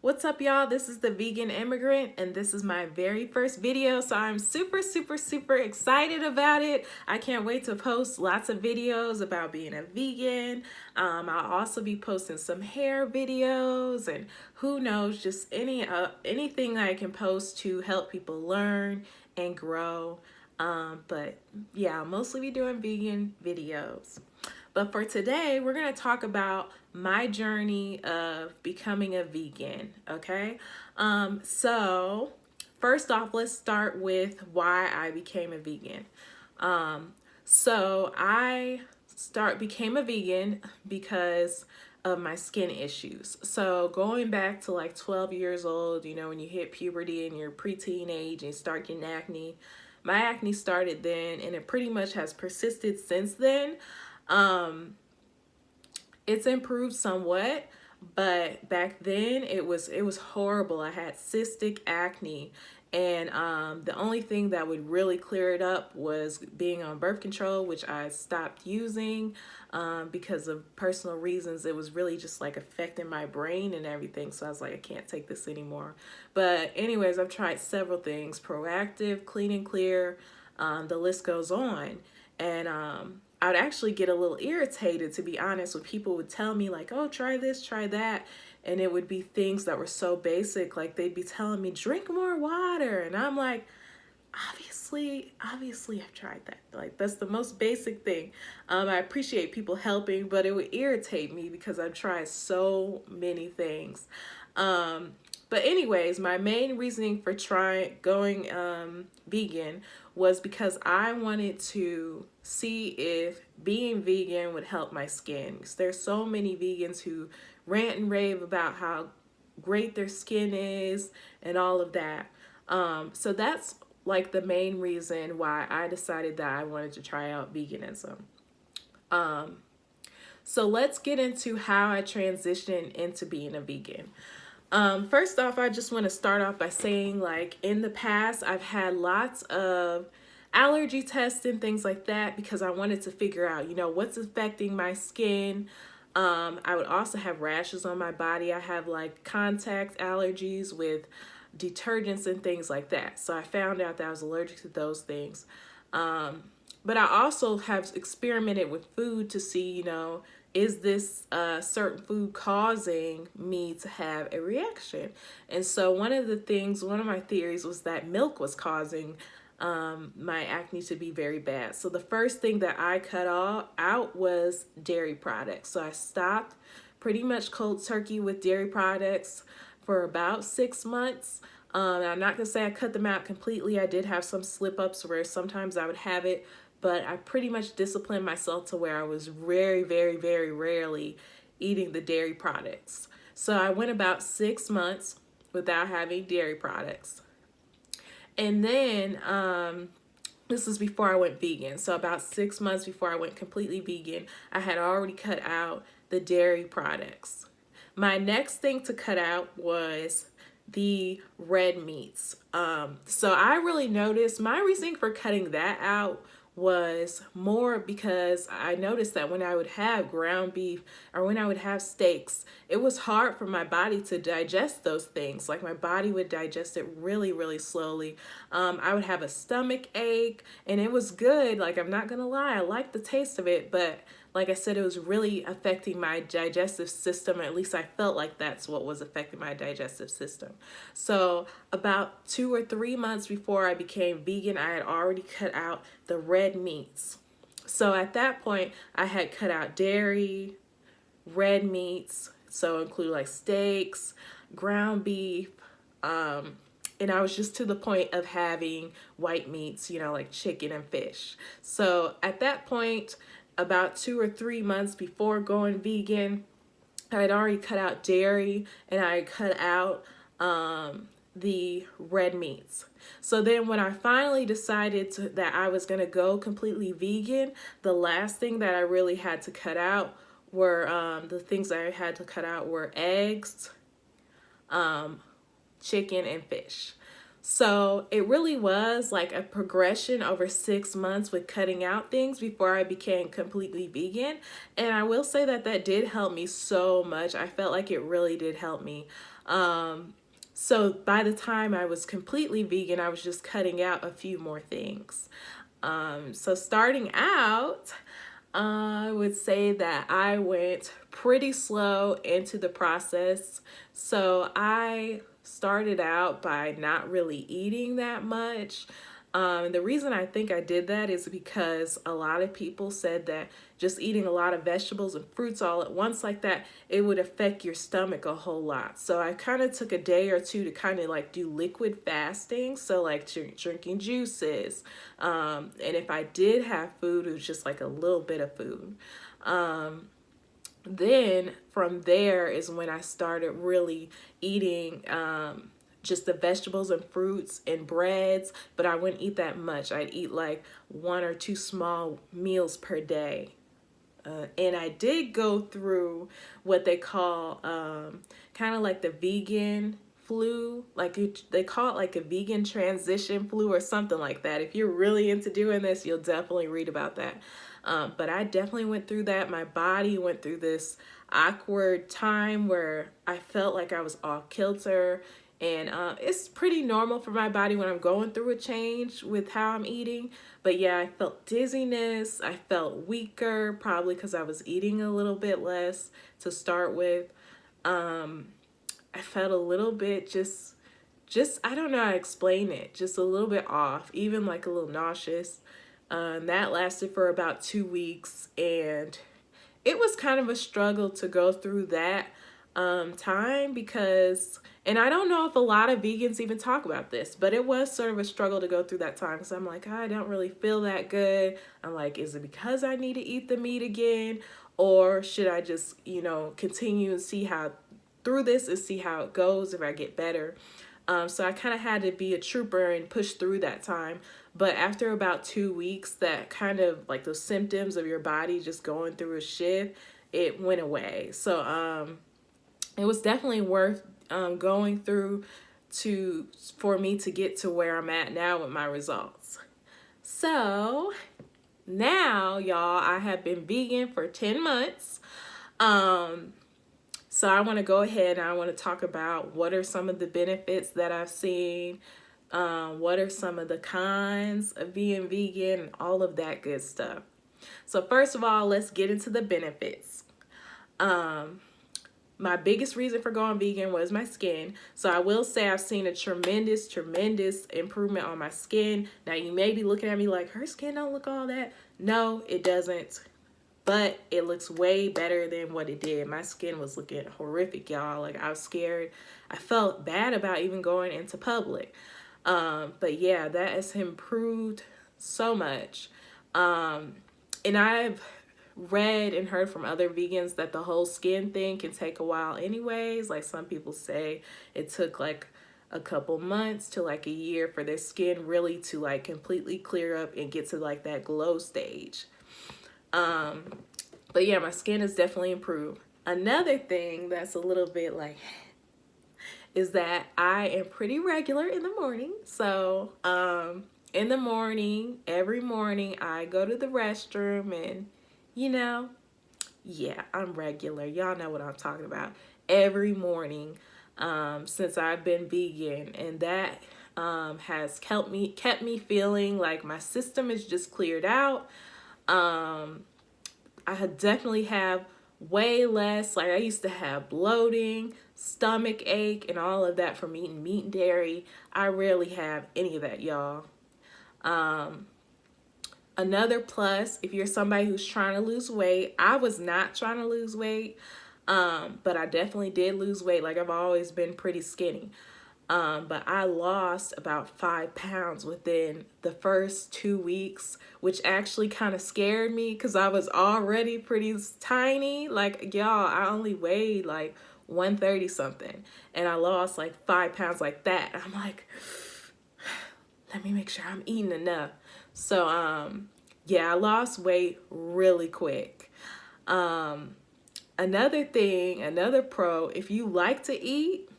What's up, y'all? This is the Vegan Immigrant, and this is my very first video, so I'm super excited about it. I can't wait to post lots of videos about being a vegan. I'll also be posting some hair videos, and who knows, just anything I can post to help people learn and grow. But yeah, I'll mostly be doing vegan videos. But for today, we're going to talk about my journey of becoming a vegan, okay? So first off, let's start with why I became a vegan. So I became a vegan because of my skin issues. So going back to like 12 years old, you know, when you hit puberty and your preteen age and you start getting acne, my acne started then and it pretty much has persisted since then. It's improved somewhat, but back then it was horrible. I had cystic acne, and the only thing that would really clear it up was being on birth control, which I stopped using because of personal reasons. It was really just like affecting my brain and everything, so I was like, I can't take this anymore. But anyways, I've tried several things: Proactiv, Clean and Clear, the list goes on. And I would actually get a little irritated, to be honest, when people would tell me like, oh, try this, try that. And it would be things that were so basic, like they'd be telling me, drink more water. And I'm like, obviously I've tried that. Like, that's the most basic thing. I appreciate people helping, but it would irritate me because I've tried so many things. But anyways, my main reasoning for going vegan was because I wanted to see if being vegan would help my skin. Because there's so many vegans who rant and rave about how great their skin is and all of that. So that's like the main reason why I decided that I wanted to try out veganism. So let's get into how I transitioned into being a vegan. First off, I just want to start off by saying, like, in the past, I've had lots of allergy tests and things like that because I wanted to figure out, you know, what's affecting my skin. I would also have rashes on my body. I have like contact allergies with detergents and things like that. So I found out that I was allergic to those things. But I also have experimented with food to see, you know, is this certain food causing me to have a reaction? And so one of my theories was that milk was causing my acne to be very bad. So the first thing that I cut out was dairy products. So I stopped pretty much cold turkey with dairy products for about 6 months. I'm not gonna say I cut them out completely. I did have some slip ups where sometimes I would have it, but I pretty much disciplined myself to where I was very rarely eating the dairy products. So I went about 6 months without having dairy products. And then this is before I went vegan. So about 6 months before I went completely vegan, I had already cut out the dairy products. My next thing to cut out was the red meats. So I really noticed my reasoning for cutting that out was more because I noticed that when I would have ground beef or when I would have steaks, it was hard for my body to digest those things. Like, my body would digest it really slowly. I would have a stomach ache, and it was good. Like, I'm not gonna lie, I liked the taste of it, but like I said, it was really affecting my digestive system, or at least I felt like that's what was affecting my digestive system. So about 2 or 3 months before I became vegan, I had already cut out the red meats. So at that point, I had cut out dairy, red meats, so include like steaks, ground beef, and I was just to the point of having white meats, you know, like chicken and fish. So at that point, about 2 or 3 months before going vegan, I had already cut out dairy and I cut out the red meats. So then when I finally decided that I was going to go completely vegan, the last thing that I really had to cut out were the things I had to cut out were eggs, chicken, and fish. So it really was like a progression over 6 months with cutting out things before I became completely vegan. And I will say that that did help me so much. I felt like it really did help me. So by the time I was completely vegan, I was just cutting out a few more things. So starting out, I would say that I went pretty slow into the process. So I started out by not really eating that much. The reason I think I did that is because a lot of people said that just eating a lot of vegetables and fruits all at once like that, it would affect your stomach a whole lot. So I kind of took a day or two to kind of like do liquid fasting. So like drinking juices. And if I did have food, it was just like a little bit of food. Then from there is when I started really eating just the vegetables and fruits and breads, but I wouldn't eat that much. I'd eat like 1 or 2 small meals per day. And I did go through what they call kind of like the vegan flu, like they call it like a vegan transition flu or something like that. If you're really into doing this, you'll definitely read about that. But I definitely went through that. My body went through this awkward time where I felt like I was off kilter. And it's pretty normal for my body when I'm going through a change with how I'm eating. But yeah, I felt dizziness. I felt weaker, probably because I was eating a little bit less to start with. I felt a little bit just I don't know how to explain it, just a little bit off, even like a little nauseous. That lasted for about 2 weeks, and it was kind of a struggle to go through that time because, and I don't know if a lot of vegans even talk about this, but it was sort of a struggle to go through that time because I'm like, I don't really feel that good. I'm like, is it because I need to eat the meat again? Or should I just, continue and see how through this and see how it goes if I get better? So I kind of had to be a trooper and push through that time. But after about 2 weeks, that kind of like those symptoms of your body just going through a shift, it went away. So it was definitely worth going through for me to get to where I'm at now with my results. So now, y'all, I have been vegan for 10 months. So I want to go ahead and I want to talk about what are some of the benefits that I've seen, what are some of the cons of being vegan, and all of that good stuff. So first of all, let's get into the benefits. My biggest reason for going vegan was my skin. So I will say I've seen a tremendous improvement on my skin. Now you may be looking at me like, her skin don't look all that. No, it doesn't. But it looks way better than what it did. My skin was looking horrific, y'all. Like, I was scared. I felt bad about even going into public. But yeah, that has improved so much. And I've read and heard from other vegans that the whole skin thing can take a while anyways. Like, some people say it took like a couple months to like a year for their skin really to like completely clear up and get to like that glow stage. But yeah, my skin has definitely improved. Another thing that's a little bit like is that I am pretty regular in the morning. So, in the morning, every morning I go to the restroom and, yeah, I'm regular. Y'all know what I'm talking about. Every morning, since I've been vegan, and that has kept me feeling like my system is just cleared out. I definitely have way less, like I used to have bloating, stomach ache, and all of that from eating meat and dairy. I rarely have any of that, y'all. Another plus, if you're somebody who's trying to lose weight, I was not trying to lose weight, but I definitely did lose weight. Like, I've always been pretty skinny. But I lost about 5 pounds within the first 2 weeks, which actually kind of scared me because I was already pretty tiny. Like, y'all, I only weighed like 130 something, and I lost like 5 pounds like that. I'm like, let me make sure I'm eating enough. So, yeah, I lost weight really quick. Another thing, another pro, if you like to eat,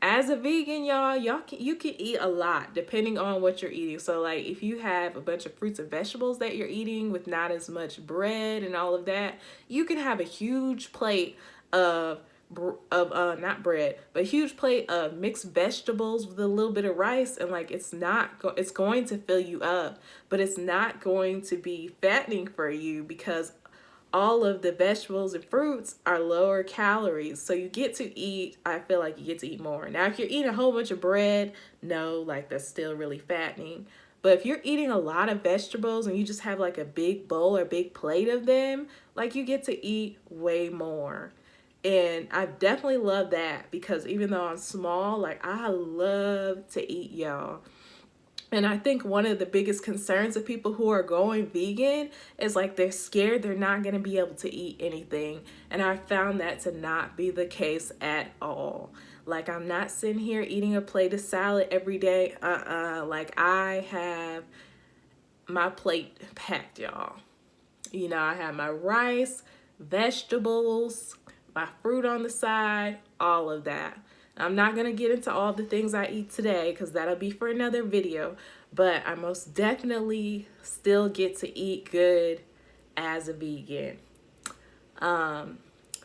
as a vegan, you can eat a lot depending on what you're eating. So like if you have a bunch of fruits and vegetables that you're eating with not as much bread and all of that, you can have a huge plate of not bread, but a huge plate of mixed vegetables with a little bit of rice, and like it's going to fill you up, but it's not going to be fattening for you because all of the vegetables and fruits are lower calories. So you get to eat, I feel like you get to eat more. Now, if you're eating a whole bunch of bread, no, like that's still really fattening. But if you're eating a lot of vegetables and you just have like a big bowl or big plate of them, like you get to eat way more. And I definitely love that because even though I'm small, like I love to eat, y'all. And I think one of the biggest concerns of people who are going vegan is like they're scared they're not going to be able to eat anything. And I found that to not be the case at all. Like I'm not sitting here eating a plate of salad every day. Like I have my plate packed, y'all. You know, I have my rice, vegetables, my fruit on the side, all of that. I'm not going to get into all the things I eat today because that'll be for another video, but I most definitely still get to eat good as a vegan.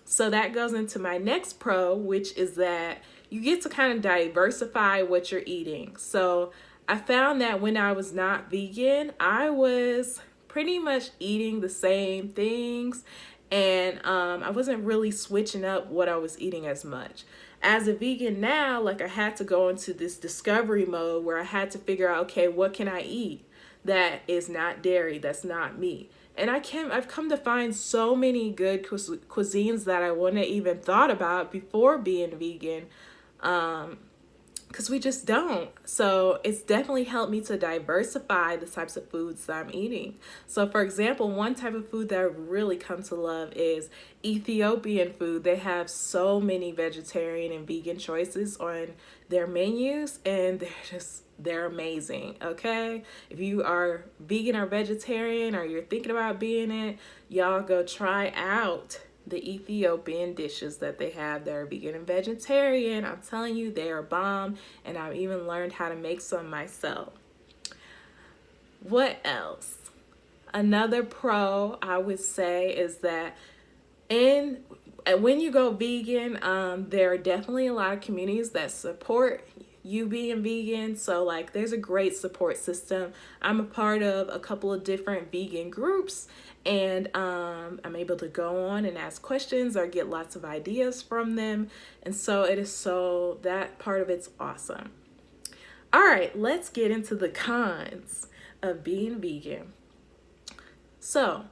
So that goes into my next pro, which is that you get to kind of diversify what you're eating. So I found that when I was not vegan, I was pretty much eating the same things, and I wasn't really switching up what I was eating as much. As a vegan now, like I had to go into this discovery mode where I had to figure out, okay, what can I eat that is not dairy, that's not meat? And I've come to find so many good cuisines that I wouldn't have even thought about before being vegan. Because we just don't. So it's definitely helped me to diversify the types of foods that I'm eating. So for example, one type of food that I've really come to love is Ethiopian food. They have so many vegetarian and vegan choices on their menus, and they're amazing, okay? If you are vegan or vegetarian or you're thinking about being it, y'all go try out the Ethiopian dishes that they have that are vegan and vegetarian. I'm telling you, they are bomb, and I've even learned how to make some myself. What else? Another pro I would say is that when you go vegan, there are definitely a lot of communities that support you being vegan. So like there's a great support system. I'm a part of a couple of different vegan groups, and I'm able to go on and ask questions or get lots of ideas from them. And so that part of it's awesome. All right, let's get into the cons of being vegan. So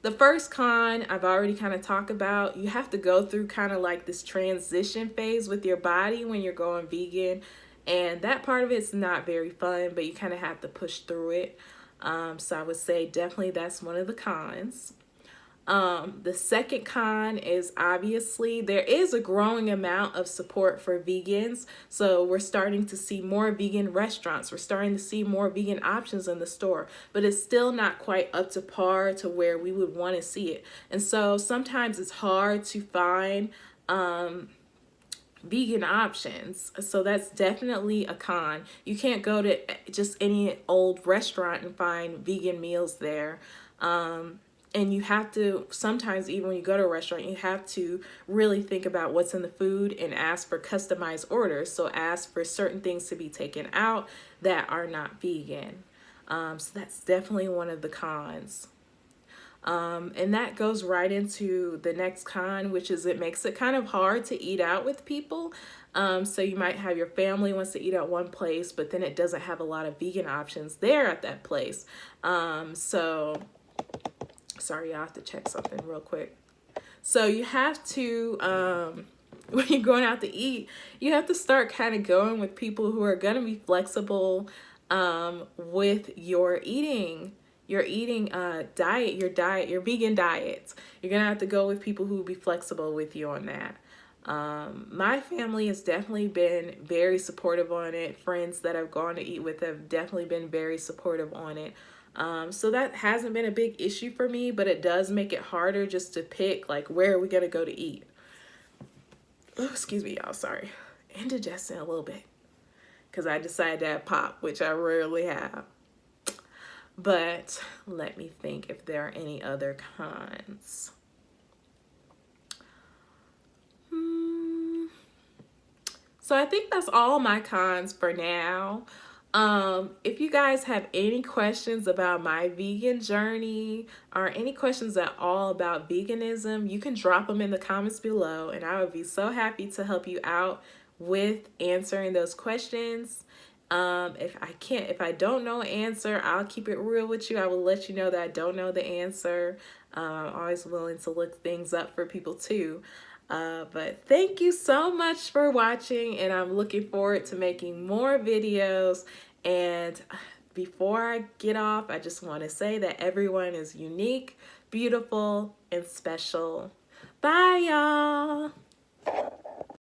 the first con I've already kind of talked about. You have to go through kind of like this transition phase with your body when you're going vegan. And that part of it's not very fun, but you kind of have to push through it. So I would say definitely that's one of the cons. The second con is obviously there is a growing amount of support for vegans. So we're starting to see more vegan restaurants. We're starting to see more vegan options in the store, but it's still not quite up to par to where we would want to see it. And so sometimes it's hard to find vegan options. So that's definitely a con. You can't go to just any old restaurant and find vegan meals there. And you have to, sometimes even when you go to a restaurant, you have to really think about what's in the food and ask for customized orders. So ask for certain things to be taken out that are not vegan. So that's definitely one of the cons. And that goes right into the next con, which is it makes it kind of hard to eat out with people. So you might have your family wants to eat at one place, but then it doesn't have a lot of vegan options there at that place. Sorry, I have to check something real quick. So you have to, when you're going out to eat, you have to start kind of going with people who are going to be flexible with your eating diet, your vegan diet. You're going to have to go with people who will be flexible with you on that. My family has definitely been very supportive on it. Friends that I've gone to eat with have definitely been very supportive on it. So that hasn't been a big issue for me, but it does make it harder just to pick like where are we going to go to eat. Oh, excuse me, y'all, sorry. indigestion a little bit because I decided to have pop, which I rarely have. But let me think if there are any other cons. So I think that's all my cons for now. If you guys have any questions about my vegan journey or any questions at all about veganism, you can drop them in the comments below, and I would be so happy to help you out with answering those questions. If I don't know an answer, I'll keep it real with you. I will let you know that I don't know the answer. I'm always willing to look things up for people too. But thank you so much for watching, and I'm looking forward to making more videos. And before I get off, I just want to say that everyone is unique, beautiful, and special. Bye, y'all.